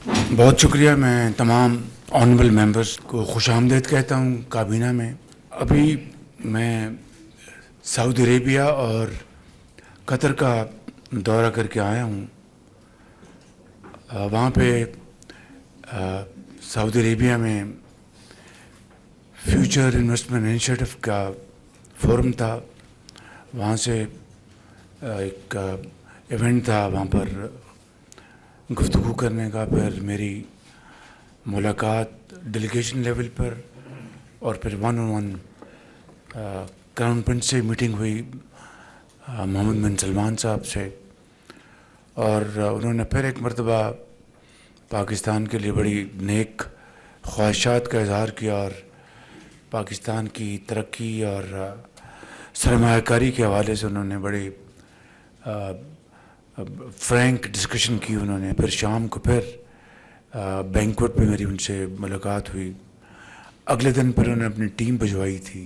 بہت شکریہ. میں تمام آنریبل ممبرس کو خوش آمدید کہتا ہوں کابینہ میں. ابھی میں سعودی عربیہ اور قطر کا دورہ کر کے آیا ہوں. وہاں پہ سعودی عربیہ میں فیوچر انویسٹمنٹ انیشیٹو کا فورم تھا. وہاں سے ایک ایونٹ تھا, وہاں پر گفتگو کرنے کا. پھر میری ملاقات ڈیلیگیشن لیول پر اور پھر 1-on-1 کراؤن پرنس سے میٹنگ ہوئی محمد بن سلمان صاحب سے, اور انہوں نے پھر ایک مرتبہ پاکستان کے لیے بڑی نیک خواہشات کا اظہار کیا, اور پاکستان کی ترقی اور سرمایہ کاری کے حوالے سے انہوں نے بڑی فرینک ڈسکشن کی. انہوں نے پھر شام کو پھر بینکوٹ پہ میری ان سے ملاقات ہوئی. اگلے دن پھر انہوں نے اپنی ٹیم بھجوائی تھی.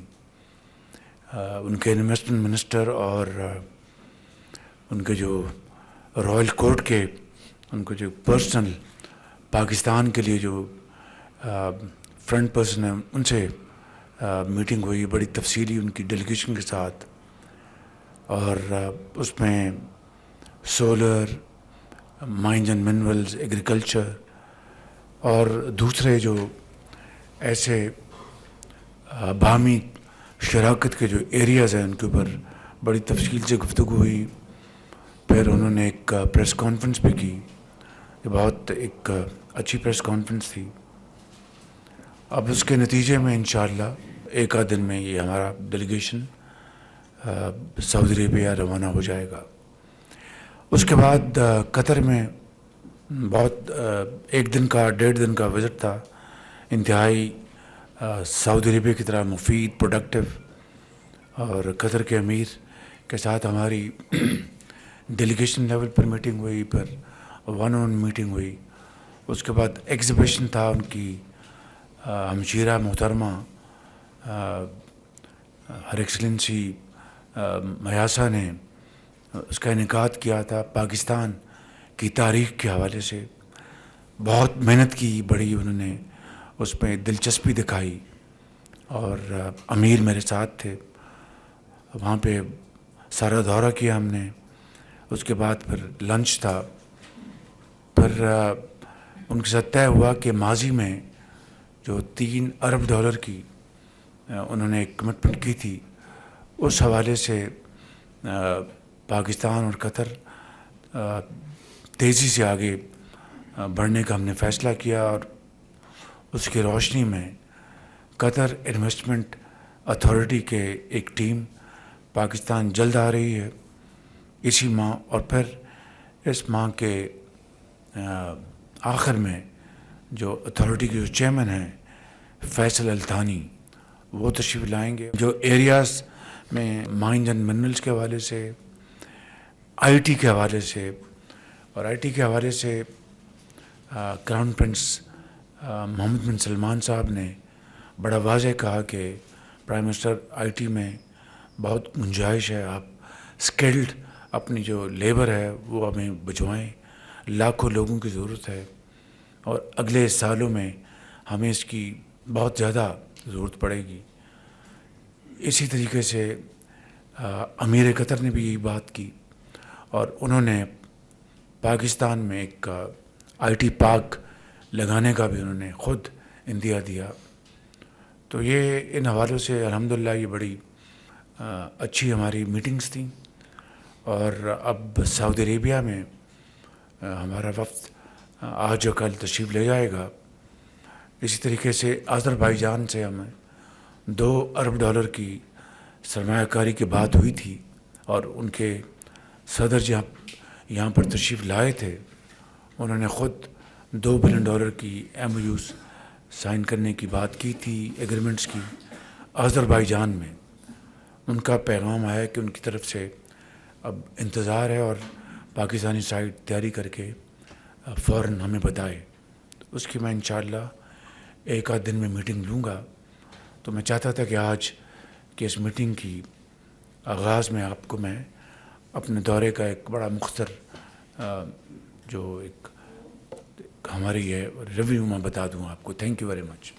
ان کے انویسٹمنٹ منسٹر اور ان کے جو رائل کورٹ کے ان کو جو پرسنل پاکستان کے لیے جو فرنٹ پرسن ہیں, ان سے میٹنگ ہوئی بڑی تفصیلی ان کی ڈیلیگیشن کے ساتھ. اور اس میں solar, mines and minerals, agriculture اور دوسرے جو ایسے باہمی شراکت کے جو ایریاز ہیں ان کے اوپر بڑی تفصیل سے گفتگو ہوئی. پھر انہوں نے ایک پریس کانفرنس بھی کی. یہ بہت ایک اچھی پریس کانفرنس تھی. اب اس کے نتیجے میں انشاءاللہ ایک آدھ دن میں یہ ہمارا ڈیلیگیشن سعودی عربیہ روانہ ہو جائے گا. اس کے بعد قطر میں بہت 1-1.5 دن کا وزٹ تھا, انتہائی سعودی عربیہ کی طرح مفید, پروڈکٹیو. اور قطر کے امیر کے ساتھ ہماری ڈیلیگیشن لیول پر میٹنگ ہوئی, پھر 1-on-1 میٹنگ ہوئی. اس کے بعد ایگزیبیشن تھا ان کی. ہمشیرہ محترمہ ہر ایکسلنسی میاسا نے اس کا انعقاد کیا تھا پاکستان کی تاریخ کے حوالے سے. بہت محنت کی, بڑی انہوں نے اس میں دلچسپی دکھائی, اور امیر میرے ساتھ تھے. وہاں پہ سارا دورہ کیا ہم نے. اس کے بعد پھر لنچ تھا. پھر ان کے ساتھ طے ہوا کہ ماضی میں جو $3 ارب کی انہوں نے ایک کمٹمنٹ کی تھی, اس حوالے سے پاکستان اور قطر تیزی سے آگے بڑھنے کا ہم نے فیصلہ کیا. اور اس کی روشنی میں قطر انویسٹمنٹ اتھارٹی کے ایک ٹیم پاکستان جلد آ رہی ہے اسی ماہ, اور پھر اس ماہ کے آخر میں جو اتھارٹی کے جو چیئرمین ہیں فیصل التھانی, وہ تشریف لائیں گے. جو ایریاز میں مائنز اینڈ منرلز کے حوالے سے, آئی ٹی کے حوالے سے, اور آئی ٹی کے حوالے سے کراؤن پرنس محمد بن سلمان صاحب نے بڑا واضح کہا کہ پرائم منسٹر آئی ٹی میں بہت گنجائش ہے, آپ اسکلڈ اپنی جو لیبر ہے وہ ہمیں بھجوائیں, لاکھوں لوگوں کی ضرورت ہے, اور اگلے سالوں میں ہمیں اس کی بہت زیادہ ضرورت پڑے گی. اسی طریقے سے امیر قطر نے بھی یہی بات کی, اور انہوں نے پاکستان میں ایک آئی ٹی پارک لگانے کا بھی انہوں نے خود اندیا دیا. تو یہ ان حوالوں سے الحمدللہ یہ بڑی اچھی ہماری میٹنگز تھیں. اور اب سعودی عربیہ میں ہمارا وفد آج و کل تشریف لے جائے گا. اسی طریقے سے آذربائیجان سے ہمیں $2 ارب کی سرمایہ کاری کی بات ہوئی تھی, اور ان کے صدر جہاں یہاں پر تشریف لائے تھے انہوں نے خود $2 بلین کی ایم او یوز سائن کرنے کی بات کی تھی, ایگریمنٹس کی آذربائیجان میں. ان کا پیغام آیا کہ ان کی طرف سے اب انتظار ہے, اور پاکستانی سائڈ تیاری کر کے فوراً ہمیں بتائے. اس کی میں انشاءاللہ ایک آدھ دن میں میٹنگ لوں گا. تو میں چاہتا تھا کہ آج کی اس میٹنگ کی آغاز میں آپ کو میں اپنے دورے کا ایک بڑا مختصر جو ایک ہماری یہ ریویو میں بتا دوں آپ کو. Thank you very much.